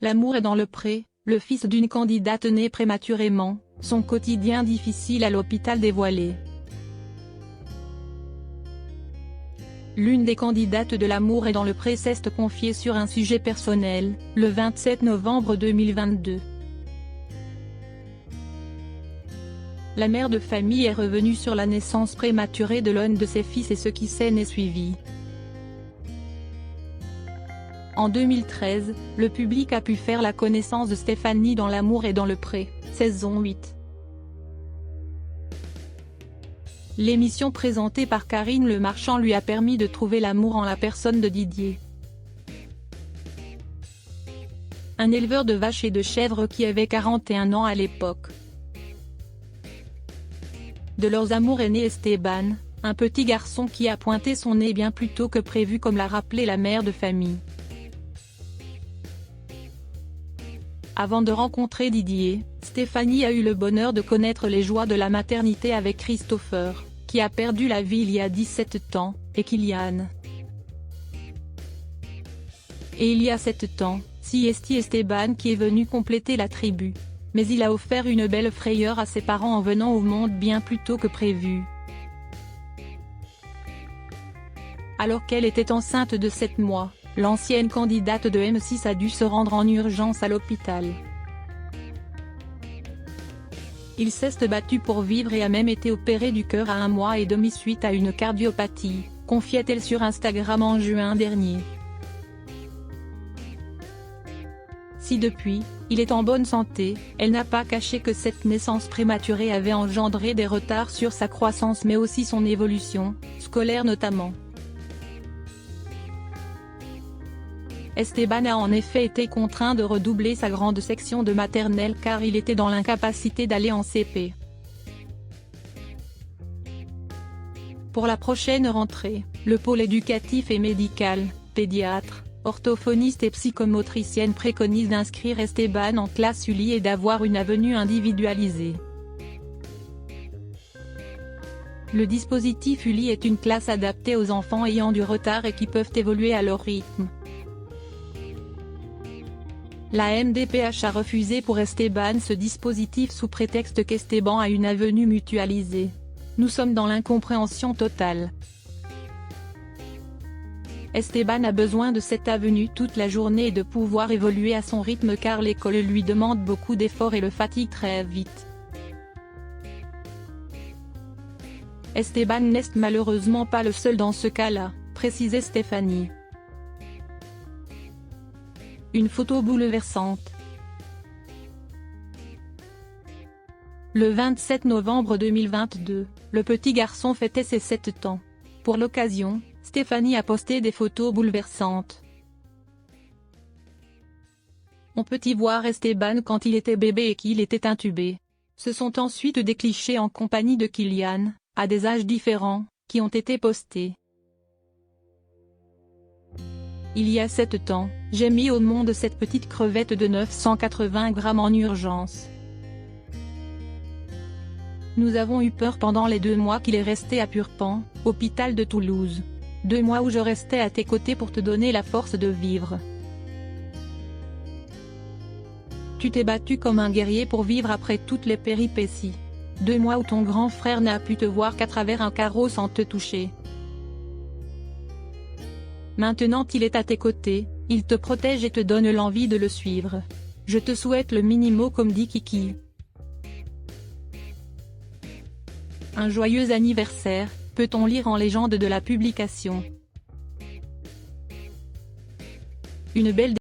L'amour est dans le pré, le fils d'une candidate née prématurément, son quotidien difficile à l'hôpital dévoilé. L'une des candidates de L'amour est dans le pré s'est confiée sur un sujet personnel, le 27 novembre 2022. La mère de famille est revenue sur la naissance prématurée de l'un de ses fils et ce qui s'en est suivi. En 2013, le public a pu faire la connaissance de Stéphanie dans L'amour est dans le pré, saison 8. L'émission présentée par Karine Le Marchand lui a permis de trouver l'amour en la personne de Didier. Un éleveur de vaches et de chèvres qui avait 41 ans à l'époque. De leurs amours est né Esteban, un petit garçon qui a pointé son nez bien plus tôt que prévu comme l'a rappelé la mère de famille. Avant de rencontrer Didier, Stéphanie a eu le bonheur de connaître les joies de la maternité avec Christopher, qui a perdu la vie il y a 17 ans, et Kylian. Et il y a 7 ans, Siesti Esteban qui est venu compléter la tribu. Mais il a offert une belle frayeur à ses parents en venant au monde bien plus tôt que prévu. Alors qu'elle était enceinte de 7 mois, l'ancienne candidate de M6 a dû se rendre en urgence à l'hôpital. Il s'est battu pour vivre et a même été opéré du cœur à 1 mois et demi suite à une cardiopathie, confiait-elle sur Instagram en juin dernier. Si depuis, il est en bonne santé, elle n'a pas caché que cette naissance prématurée avait engendré des retards sur sa croissance mais aussi son évolution, scolaire notamment. Esteban a en effet été contraint de redoubler sa grande section de maternelle car il était dans l'incapacité d'aller en CP. Pour la prochaine rentrée, le pôle éducatif et médical, pédiatre, orthophoniste et psychomotricienne préconise d'inscrire Esteban en classe Uli et d'avoir une avenue individualisée. Le dispositif Uli est une classe adaptée aux enfants ayant du retard et qui peuvent évoluer à leur rythme. La MDPH a refusé pour Esteban ce dispositif sous prétexte qu'Esteban a une avenue mutualisée. Nous sommes dans l'incompréhension totale. Esteban a besoin de cette avenue toute la journée et de pouvoir évoluer à son rythme car l'école lui demande beaucoup d'efforts et le fatigue très vite. Esteban n'est malheureusement pas le seul dans ce cas-là, précisait Stéphanie. Une photo bouleversante. Le 27 novembre 2022, le petit garçon fêtait ses 7 ans. Pour l'occasion, Stéphanie a posté des photos bouleversantes. On peut y voir Esteban quand il était bébé et qu'il était intubé. Ce sont ensuite des clichés en compagnie de Kylian, à des âges différents, qui ont été postés. Il y a 7 ans, j'ai mis au monde cette petite crevette de 980 grammes en urgence. Nous avons eu peur pendant les 2 mois qu'il est resté à Purpan, hôpital de Toulouse. 2 mois où je restais à tes côtés pour te donner la force de vivre. Tu t'es battu comme un guerrier pour vivre après toutes les péripéties. 2 mois où ton grand frère n'a pu te voir qu'à travers un carreau sans te toucher. Maintenant il est à tes côtés, il te protège et te donne l'envie de le suivre. Je te souhaite le minimum comme dit Kiki. Un joyeux anniversaire, peut-on lire en légende de la publication. Une belle